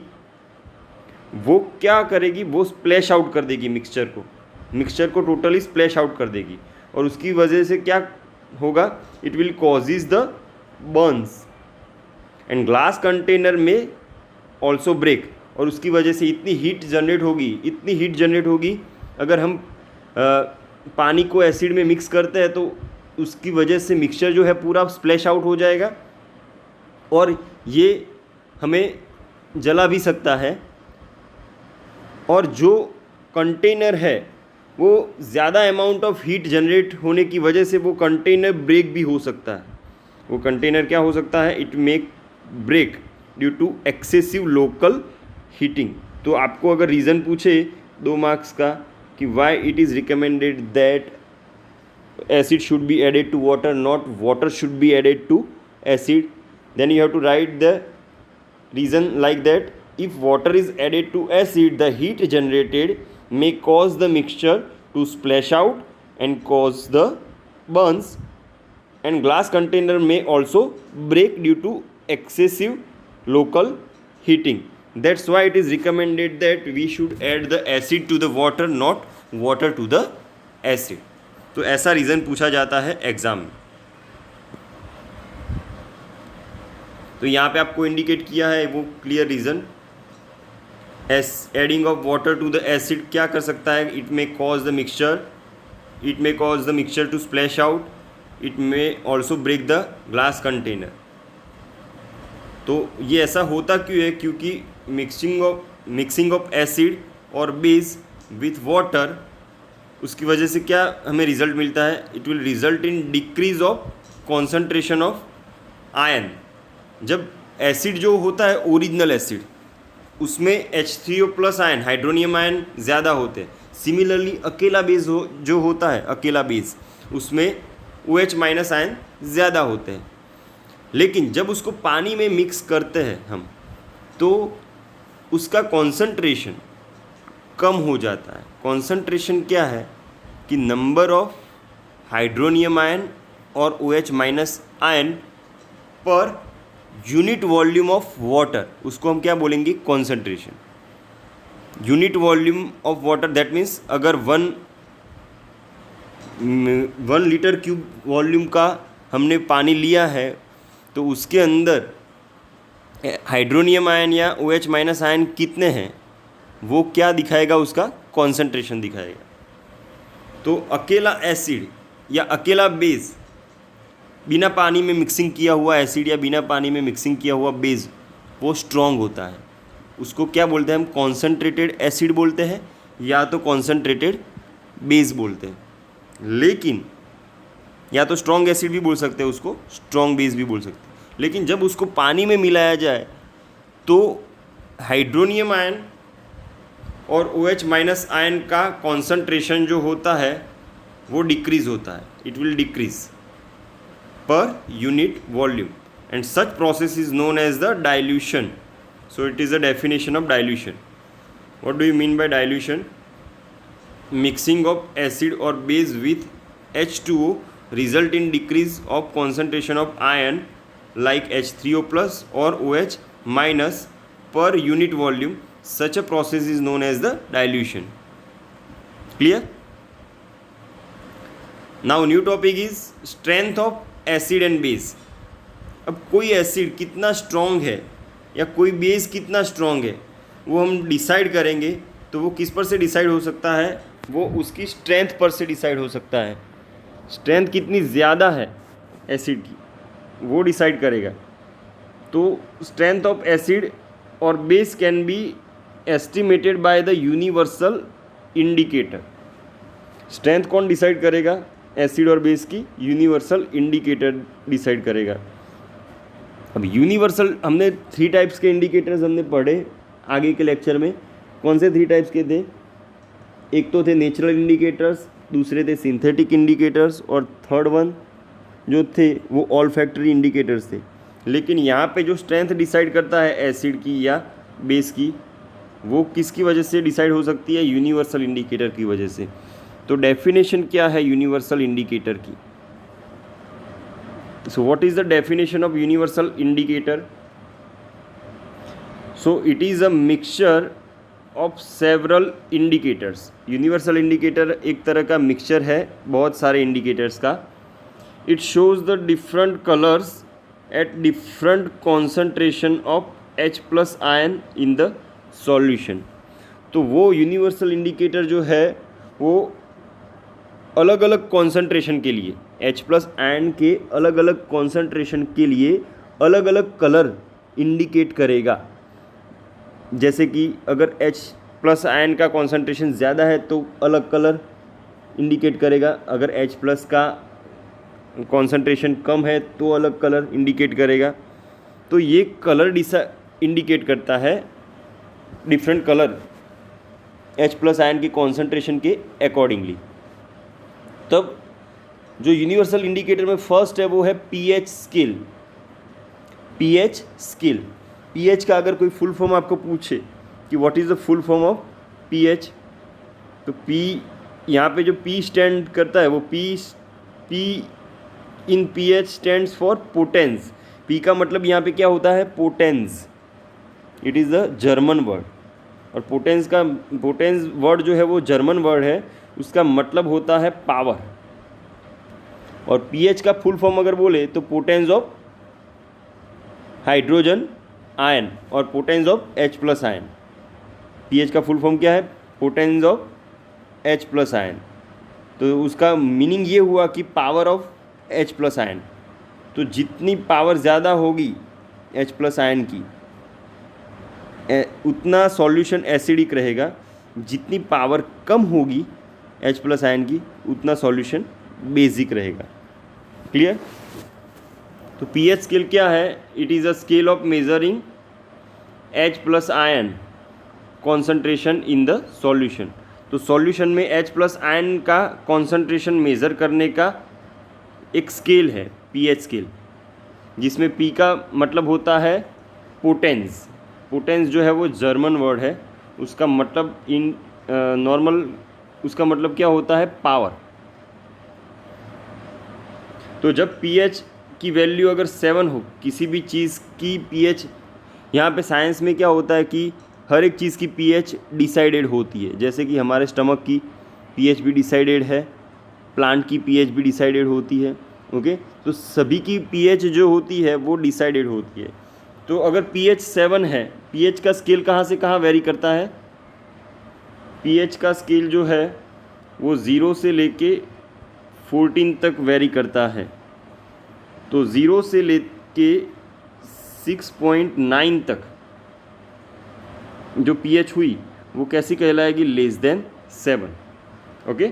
वो क्या करेगी, वो स्प्लैश आउट कर देगी मिक्सचर को टोटली स्प्लैश आउट कर देगी, और उसकी वजह से क्या होगा, it will causes the Burns and glass container में ऑल्सो ब्रेक। और उसकी वजह से इतनी हीट जनरेट होगी, अगर हम पानी को एसिड में मिक्स करते हैं तो उसकी वजह से मिक्सचर जो है पूरा स्प्लैश आउट हो जाएगा, और ये हमें जला भी सकता है। और जो कंटेनर है वो ज़्यादा अमाउंट ऑफ हीट जनरेट होने की वजह से वो कंटेनर ब्रेक भी हो सकता है। वो कंटेनर क्या हो सकता है, it make break due to excessive local heating. तो आपको अगर रीज़न पूछे 2 मार्क्स का कि why it is recommended that acid should be added to water, not water should be added to acid, then you have to write the reason like that. If water is added to acid, the heat generated may cause the mixture to splash out and cause the burns, and glass container may also break due to excessive local heating. That's why it is recommended that we should add the acid to the water, not water to the acid. तो ऐसा reason पूछा जाता है exam में। तो यहाँ पे आपको इंडिकेट किया है वो clear reason. Adding of water to the acid क्या कर सकता है, it may cause the mixture to splash out, it may also break the glass container. तो ये ऐसा होता क्यों है, क्योंकि मिक्सिंग ऑफ एसिड और बेस विथ वाटर, उसकी वजह से क्या हमें रिजल्ट मिलता है, it will result in decrease of concentration of ion. जब एसिड जो होता है ओरिजिनल एसिड उसमें H3O+ आयन, हाइड्रोनियम आयन ज़्यादा होते हैं। सिमिलरली अकेला बेस जो होता है अकेला बेस उसमें OH- आयन ज़्यादा होते हैं। लेकिन जब उसको पानी में मिक्स करते हैं हम तो उसका कॉन्सेंट्रेशन कम हो जाता है। कॉन्सेंट्रेशन क्या है कि नंबर ऑफ हाइड्रोनियम आयन और OH- आयन पर यूनिट वॉल्यूम ऑफ वाटर, उसको हम क्या बोलेंगे, concentration. Unit volume of water that means अगर 1 लीटर क्यूब वॉल्यूम का हमने पानी लिया है तो उसके अंदर हाइड्रोनियम आयन या OH- आयन कितने हैं वो क्या दिखाएगा, उसका कॉन्सेंट्रेशन दिखाएगा। तो अकेला एसिड या अकेला बेस, बिना पानी में मिक्सिंग किया हुआ एसिड या बिना पानी में मिक्सिंग किया हुआ बेस वो स्ट्रॉन्ग होता है। उसको क्या बोलते हैं हम, कॉन्सेंट्रेटेड एसिड बोलते हैं या तो कॉन्सेंट्रेटेड बेस बोलते हैं। लेकिन या तो स्ट्रॉन्ग एसिड भी बोल सकते हैं उसको, स्ट्रॉन्ग बेस भी बोल सकते हैं। लेकिन जब उसको पानी में मिलाया जाए तो हाइड्रोनियम आयन और OH- आयन का कॉन्सेंट्रेशन जो होता है वो डिक्रीज़ होता है, it will decrease per unit volume, and such process is known as the dilution. So it is a definition of dilution. What do you mean by dilution? Mixing of acid और base with H2O result in decrease of concentration of ion like H3O+ or OH- per unit volume. Such a process is known as the dilution. Clear? Now new topic is strength of acid and base. अब कोई acid कितना strong है या कोई base कितना strong है वो हम डिसाइड करेंगे। तो वो किस पर से डिसाइड हो सकता है, वो उसकी स्ट्रेंथ पर से डिसाइड हो सकता है। स्ट्रेंथ कितनी ज़्यादा है एसिड की वो डिसाइड करेगा। तो स्ट्रेंथ ऑफ एसिड और base can be estimated by the universal indicator. Strength कौन डिसाइड करेगा एसिड और बेस की? यूनिवर्सल इंडिकेटर डिसाइड करेगा। अब यूनिवर्सल हमने 3 टाइप्स के इंडिकेटर्स हमने पढ़े आगे के लेक्चर में। कौन से 3 टाइप्स के थे? एक तो थे नेचुरल इंडिकेटर्स, दूसरे थे सिंथेटिक इंडिकेटर्स, और थर्ड वन जो थे वो ऑल्फैक्टरी इंडिकेटर्स थे। लेकिन यहाँ पे जो स्ट्रेंथ डिसाइड करता है एसिड की या बेस की वो किसकी वजह से डिसाइड हो सकती है? यूनिवर्सल इंडिकेटर की वजह से। तो डेफिनेशन क्या है यूनिवर्सल इंडिकेटर की? So what is the definition of universal indicator? So it is a mixture of several indicators. Universal indicator एक तरह का मिक्सचर है बहुत सारे इंडिकेटर्स का। It shows the different colours at different concentration of H+ ion in the solution. तो वो universal indicator जो है वो अलग अलग कॉन्सेंट्रेशन के लिए, H+ आयन के अलग अलग कॉन्सेंट्रेशन के लिए अलग अलग कलर इंडिकेट करेगा। जैसे कि अगर प्लस आयन का कॉन्सेंट्रेशन ज़्यादा है तो अलग कलर इंडिकेट करेगा, अगर H प्लस का कॉन्सेंट्रेशन कम है तो अलग कलर इंडिकेट करेगा। तो ये कलर इंडिकेट करता है different colour H plus ion की कॉन्सेंट्रेशन के अकॉर्डिंगली। तब जो यूनिवर्सल इंडिकेटर में फर्स्ट है वो है pH scale. pH scale, pH का अगर कोई फुल फॉर्म आपको पूछे कि what is the full form of pH, तो P यहाँ पे जो P स्टैंड करता है वो P in pH stands for potence. P का मतलब यहाँ पे क्या होता है, potence. It is the German word, और पोटेंस वर्ड जो है वो जर्मन वर्ड है, उसका मतलब होता है पावर। और pH का फुल फॉर्म अगर बोले तो पोटेंस ऑफ हाइड्रोजन आयन और potence of H plus ion. pH का फुल फॉर्म क्या है, potence of H plus ion. तो उसका मीनिंग ये हुआ कि power of H plus ion. तो जितनी पावर ज़्यादा होगी H प्लस आयन की उतना सॉल्यूशन एसिडिक रहेगा, जितनी पावर कम होगी H प्लस आयन की उतना सॉल्यूशन बेसिक रहेगा। क्लियर? तो pH स्केल क्या है, it is a scale of measuring H plus ion concentration in the solution. तो सॉल्यूशन में H प्लस आयन का कॉन्सेंट्रेशन मेज़र करने का एक स्केल है pH स्केल, जिसमें P का मतलब होता है पोटेंस। पोटेंस जो है वो जर्मन वर्ड है, उसका मतलब इन नॉर्मल उसका मतलब क्या होता है, पावर। तो जब pH की वैल्यू अगर 7 हो किसी भी चीज़ की pH, यहाँ पे साइंस में क्या होता है कि हर एक चीज़ की pH डिसाइडेड होती है। जैसे कि हमारे स्टमक की pH भी डिसाइडेड है, प्लांट की pH भी डिसाइडेड होती है। ओके, तो सभी की pH जो होती है वो डिसाइडेड होती है। तो अगर pH 7 है, pH का स्केल कहाँ से कहाँ वेरी करता है, pH का स्केल जो है वो 0 से लेके 14 तक वेरी करता है। तो 0 से लेके 6.9 तक जो pH हुई वो कैसी कहलाएगी, लेस देन 7। ओके,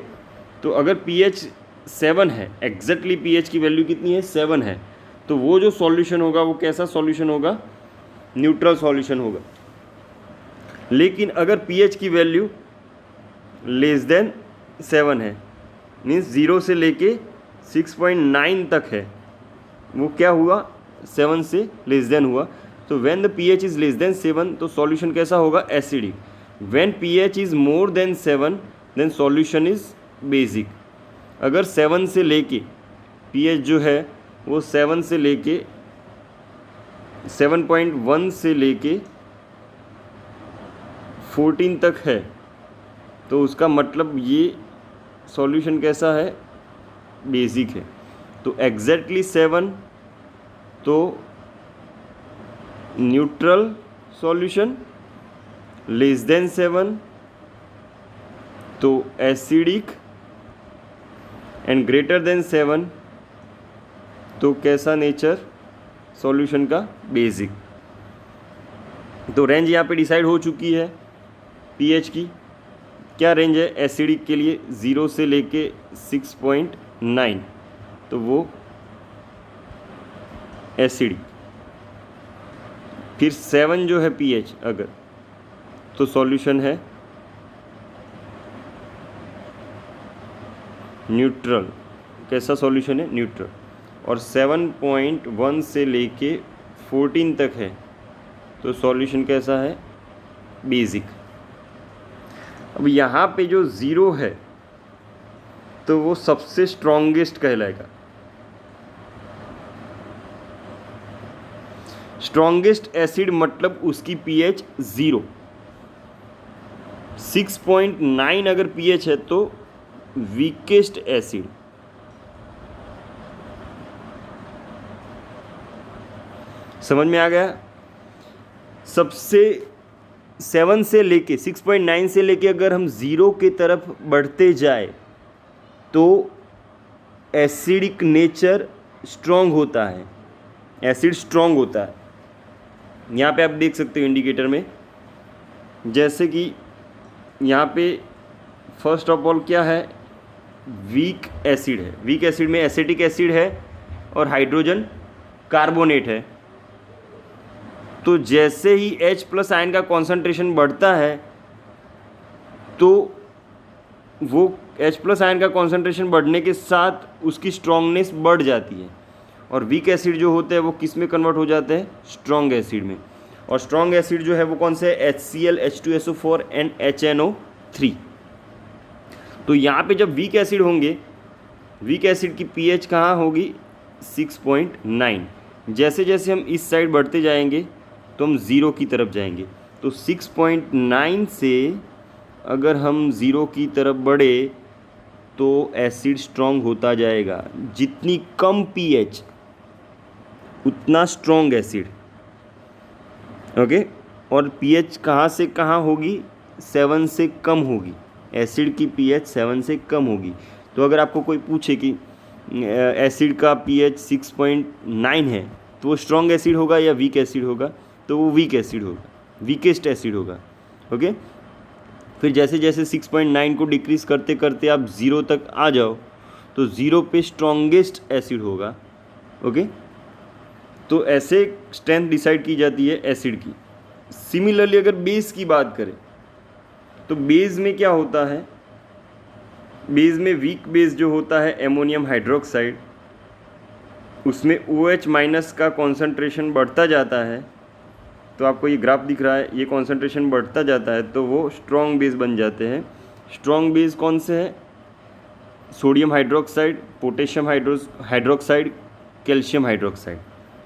तो अगर pH 7 है, एग्जैक्टली pH की वैल्यू कितनी है, 7 है, तो वो जो सॉल्यूशन होगा वो कैसा सॉल्यूशन होगा, न्यूट्रल सॉल्यूशन होगा। लेकिन अगर pH की वैल्यू लेस देन 7 है, मीन्स 0 से लेके 6.9 तक है, वो क्या हुआ, 7 से लेस देन हुआ। तो when the pH is less than 7 तो सॉल्यूशन कैसा होगा, acidic. When pH is more than 7 then solution is basic. अगर 7 से लेके pH जो है वो 7 से लेके 7.1 से लेके 14 तक है, तो उसका मतलब ये सॉल्यूशन कैसा है, बेसिक है। तो एग्जैक्टली 7 तो न्यूट्रल सॉल्यूशन, लेस देन 7 तो एसिडिक, एंड ग्रेटर देन 7 तो कैसा नेचर, सॉल्यूशन का बेसिक। तो रेंज यहाँ पे डिसाइड हो चुकी है pH की। क्या रेंज है एसिडिक के लिए, 0 से लेके 6.9, तो वो एसिडिक। फिर 7 जो है pH अगर, तो सॉल्यूशन है न्यूट्रल। कैसा सॉल्यूशन है, न्यूट्रल। और 7.1 से लेके 14 तक है, तो सॉल्यूशन कैसा है, बेसिक। अब यहाँ पे जो 0 है तो वो सबसे स्ट्रॉन्गेस्ट कहलाएगा। स्ट्रॉन्गेस्ट एसिड मतलब उसकी pH 0। 6.9 अगर pH है तो वीकेस्ट एसिड। समझ में आ गया? सबसे 7 से लेके 6.9 से लेके अगर हम 0 की तरफ बढ़ते जाए तो एसिडिक नेचर स्ट्रॉन्ग होता है, एसिड स्ट्रॉन्ग होता है। यहाँ पे आप देख सकते हो इंडिकेटर में, जैसे कि यहाँ पे फर्स्ट ऑफ ऑल क्या है, वीक एसिड है। वीक एसिड में एसिटिक एसिड है और हाइड्रोजन कार्बोनेट है। तो जैसे ही H+ आयन का कॉन्सेंट्रेशन बढ़ता है तो वो H+ आयन का कॉन्सेंट्रेशन बढ़ने के साथ उसकी स्ट्रॉन्गनेस बढ़ जाती है, और वीक एसिड जो होते हैं वो किस में कन्वर्ट हो जाते हैं, स्ट्रॉन्ग एसिड में। और स्ट्रॉन्ग एसिड जो है वो कौन से है, HCl, H2SO4 एंड HNO3। तो यहाँ पे जब वीक एसिड होंगे, वीक एसिड की pH कहाँ होगी, 6.9। जैसे जैसे हम इस साइड बढ़ते जाएंगे तो हम ज़ीरो की तरफ जाएंगे। तो 6.9 से अगर हम ज़ीरो की तरफ बढ़े तो एसिड स्ट्रॉन्ग होता जाएगा। जितनी कम pH उतना स्ट्रॉन्ग एसिड। ओके, और pH कहाँ से कहाँ होगी, 7 से कम होगी। एसिड की pH 7 से कम होगी। तो अगर आपको कोई पूछे कि एसिड का pH 6.9 है तो वो स्ट्रॉन्ग एसिड होगा या वीक एसिड होगा, तो वो वीक एसिड होगा, वीकेस्ट एसिड होगा। ओके, फिर जैसे जैसे 6.9 को डिक्रीज़ करते करते आप ज़ीरो तक आ जाओ तो ज़ीरो पे स्ट्रॉन्गेस्ट एसिड होगा। ओके, तो ऐसे स्ट्रेंथ डिसाइड की जाती है एसिड की। सिमिलरली अगर बेस की बात करें तो बेस में क्या होता है, बेस में वीक बेस जो होता है एमोनियम हाइड्रोक्साइड, उसमें OH- का कॉन्सेंट्रेशन बढ़ता जाता है। तो आपको ये ग्राफ दिख रहा है, ये कॉन्सेंट्रेशन बढ़ता जाता है तो वो स्ट्रॉन्ग बेस बन जाते हैं। स्ट्रॉन्ग बेस कौन से हैं, sodium hydroxide, potassium hydroxide, calcium hydroxide.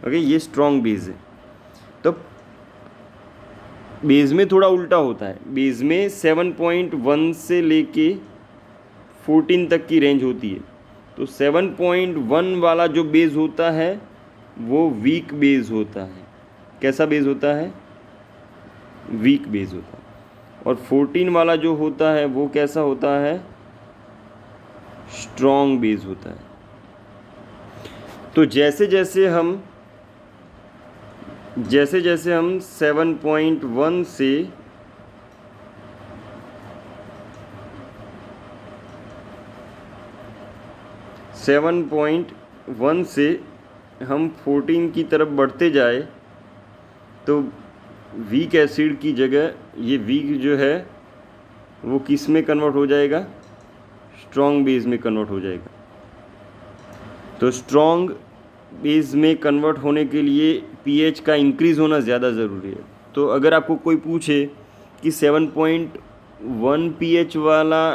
Okay, ये स्ट्रॉन्ग बेस है। तो बेस में थोड़ा उल्टा होता है, बेस में 7.1 से लेके 14 तक की रेंज होती है। तो 7.1 वाला जो बेस होता है वो वीक बेस होता है। कैसा बेस होता है, वीक बेस होता है। और 14 वाला जो होता है वो कैसा होता है, स्ट्रॉन्ग बेस होता है। तो जैसे जैसे हम 7.1 से 7.1 से हम 14 की तरफ बढ़ते जाए तो वीक एसिड की जगह ये वीक जो है वो किस में कन्वर्ट हो जाएगा, स्ट्रॉन्ग बेस में कन्वर्ट हो जाएगा। तो स्ट्रॉन्ग बेस में कन्वर्ट होने के लिए pH का इंक्रीज़ होना ज़्यादा ज़रूरी है। तो अगर आपको कोई पूछे कि 7.1 pH वाला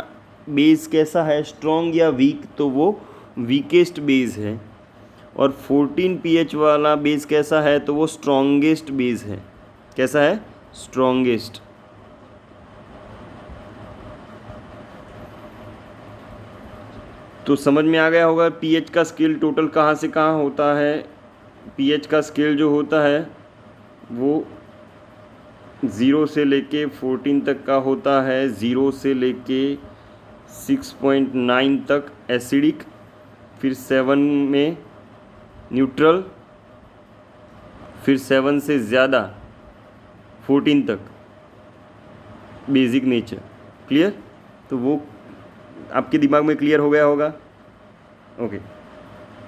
बेस कैसा है, स्ट्रॉन्ग या वीक, तो वो वीकेस्ट बेस है। और 14 pH वाला बेस कैसा है, तो वो स्ट्रॉन्गेस्ट बेस है। कैसा है, स्ट्रॉन्गेस्ट। तो समझ में आ गया होगा pH का स्केल टोटल कहाँ से कहाँ होता है। pH का स्केल जो होता है वो 0 से लेके 14 तक का होता है। 0 से लेके 6.9 तक एसिडिक, फिर 7 में न्यूट्रल, फिर 7 से ज़्यादा 14 तक बेसिक नेचर। क्लियर, तो वो आपके दिमाग में क्लियर हो गया होगा। ओके,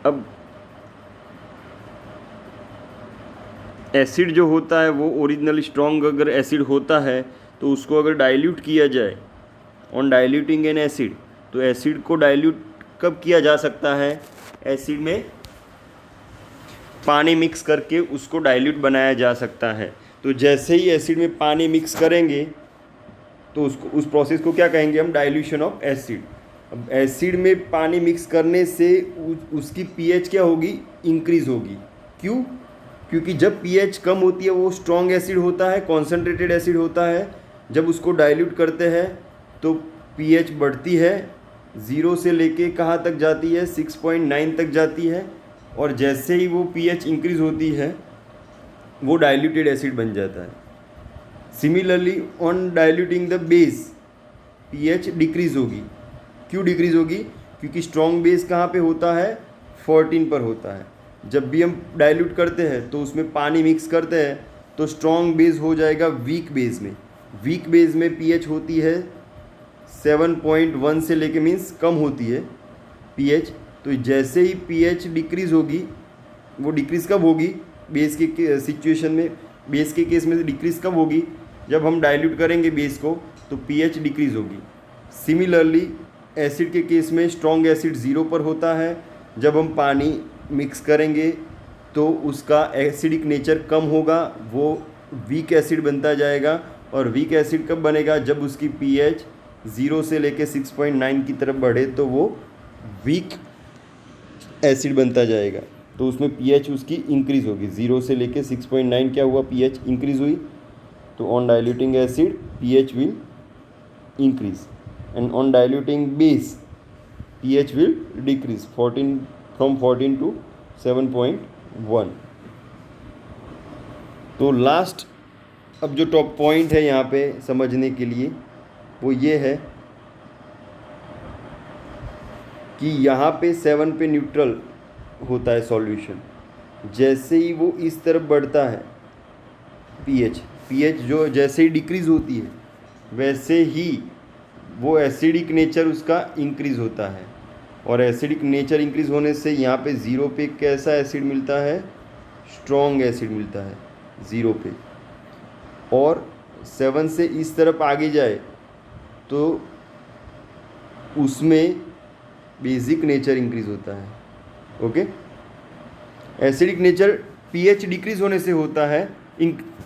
अब एसिड जो होता है वो ओरिजिनल स्ट्रॉन्ग अगर एसिड होता है तो उसको अगर डाइल्यूट किया जाए ऑन डाइल्यूटिंग एन एसिड, तो एसिड को डाइल्यूट कब किया जा सकता है, एसिड में पानी मिक्स करके उसको डाइल्यूट बनाया जा सकता है। तो जैसे ही एसिड में पानी मिक्स करेंगे तो उस प्रोसेस को क्या कहेंगे हम, डाइल्यूशन ऑफ एसिड। अब एसिड में पानी मिक्स करने से उसकी pH क्या होगी, इंक्रीज़ होगी। क्यों, क्योंकि जब pH कम होती है वो स्ट्रॉन्ग एसिड होता है, कॉन्सेंट्रेटेड एसिड होता है। जब उसको डाइल्यूट करते हैं तो pH बढ़ती है, 0 से लेके कहाँ तक जाती है, 6.9 तक जाती है। और जैसे ही वो pH इंक्रीज़ होती है वो डाइल्यूटेड एसिड बन जाता है। Similarly on diluting the base pH decrease होगी। क्यों डिक्रीज़ होगी, क्योंकि स्ट्रॉन्ग बेस कहाँ पे होता है, 14 पर होता है। जब भी हम डाइल्यूट करते हैं तो उसमें पानी मिक्स करते हैं तो स्ट्रॉन्ग बेस हो जाएगा वीक बेस में। वीक बेस में pH होती है 7.1 से लेके मीन्स कम होती है pH। तो जैसे ही pH डिक्रीज़ होगी, वो डिक्रीज़ कब होगी बेस के सिचुएशन में, बेस के केस में डिक्रीज़ कब होगी, जब हम डाइल्यूट करेंगे बेस को तो pH डिक्रीज़ होगी। सिमिलरली एसिड के केस में स्ट्रॉन्ग एसिड 0 पर होता है, जब हम पानी मिक्स करेंगे तो उसका एसिडिक नेचर कम होगा, वो वीक एसिड बनता जाएगा। और वीक एसिड कब बनेगा, जब उसकी pH 0 से लेके 6.9 की तरफ बढ़े तो वो वीक एसिड बनता जाएगा, तो उसमें pH उसकी इंक्रीज़ होगी। 0 से लेके 6.9 क्या हुआ, pH इंक्रीज़ हुई, तो on diluting acid pH will increase and on diluting base pH will decrease from 14 to 7.1। तो लास्ट अब जो टॉप पॉइंट है यहाँ पे समझने के लिए वो ये है कि यहाँ पे 7 पे न्यूट्रल होता है सॉल्यूशन। जैसे ही वो इस तरफ बढ़ता है pH जो जैसे ही डिक्रीज़ होती है वैसे ही वो एसिडिक नेचर उसका इंक्रीज़ होता है। और एसिडिक नेचर इंक्रीज़ होने से यहाँ पे 0 पे कैसा एसिड मिलता है, स्ट्रॉन्ग एसिड मिलता है 0 पे। और 7 से इस तरफ आगे जाए तो उसमें बेसिक नेचर इंक्रीज़ होता है। Okay, acidic nature pH decrease होने से होता है।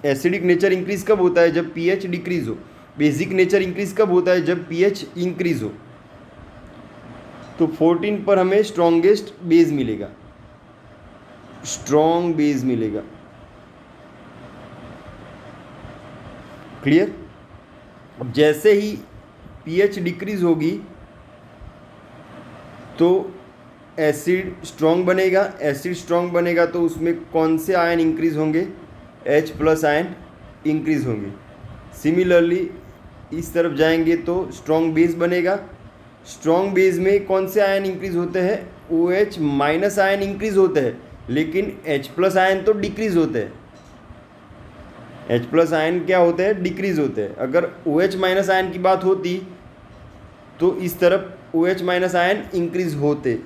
एसिडिक नेचर इंक्रीज़ कब होता है, जब pH डिक्रीज़ हो। बेसिक नेचर इंक्रीज़ कब होता है, जब pH इंक्रीज़ हो। तो 14 पर हमें स्ट्रॉन्गेस्ट बेस मिलेगा, स्ट्रॉन्ग बेस मिलेगा। क्लियर। अब जैसे ही pH डिक्रीज़ होगी तो एसिड स्ट्रॉन्ग बनेगा। एसिड स्ट्रॉन्ग बनेगा तो उसमें कौन से आयन इंक्रीज़ होंगे, H+ आयन इंक्रीज़ होंगे। सिमिलरली इस तरफ जाएंगे तो स्ट्रॉन्ग बेस बनेगा। स्ट्रॉन्ग बेस में कौन से आयन इंक्रीज़ होते हैं, OH- आयन इंक्रीज़ होते हैं, लेकिन H+ आयन तो डिक्रीज़ होते हैं। H+ आयन क्या होते हैं, डिक्रीज़ होते हैं। अगर OH- आयन की बात होती तो इस तरफ OH- आयन इंक्रीज़ होते,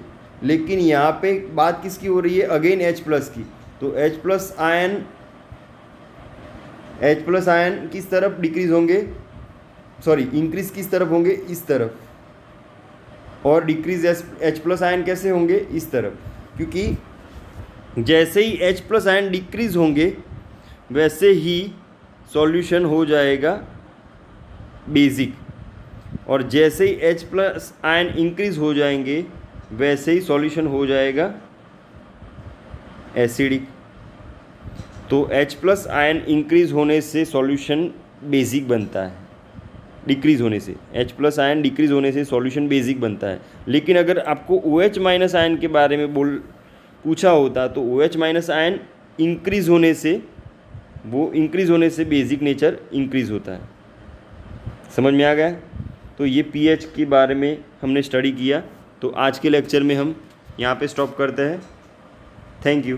लेकिन यहाँ पे बात किसकी हो रही है, अगेन H+ की। तो H+ आयन किस तरफ डिक्रीज़ होंगे, सॉरी इंक्रीज़ किस तरफ होंगे, इस तरफ। और डिक्रीज H+ आयन कैसे होंगे, इस तरफ। क्योंकि जैसे ही H+ आयन डिक्रीज़ होंगे वैसे ही सॉल्यूशन हो जाएगा बेसिक, और जैसे ही H+ आयन इंक्रीज़ हो जाएंगे वैसे ही सॉल्यूशन हो जाएगा एसिडिक। तो H+ आयन इंक्रीज़ होने से सॉल्यूशन बेसिक बनता है, डिक्रीज़ होने से H+ आयन डिक्रीज़ होने से सॉल्यूशन बेसिक बनता है। लेकिन अगर आपको OH- आयन के बारे में पूछा होता तो OH- आयन इंक्रीज़ होने से बेसिक नेचर इंक्रीज़ होता है। समझ में आ गया। तो ये pH के बारे में हमने स्टडी किया। तो आज के लेक्चर में हम यहाँ पे स्टॉप करते हैं। Thank you.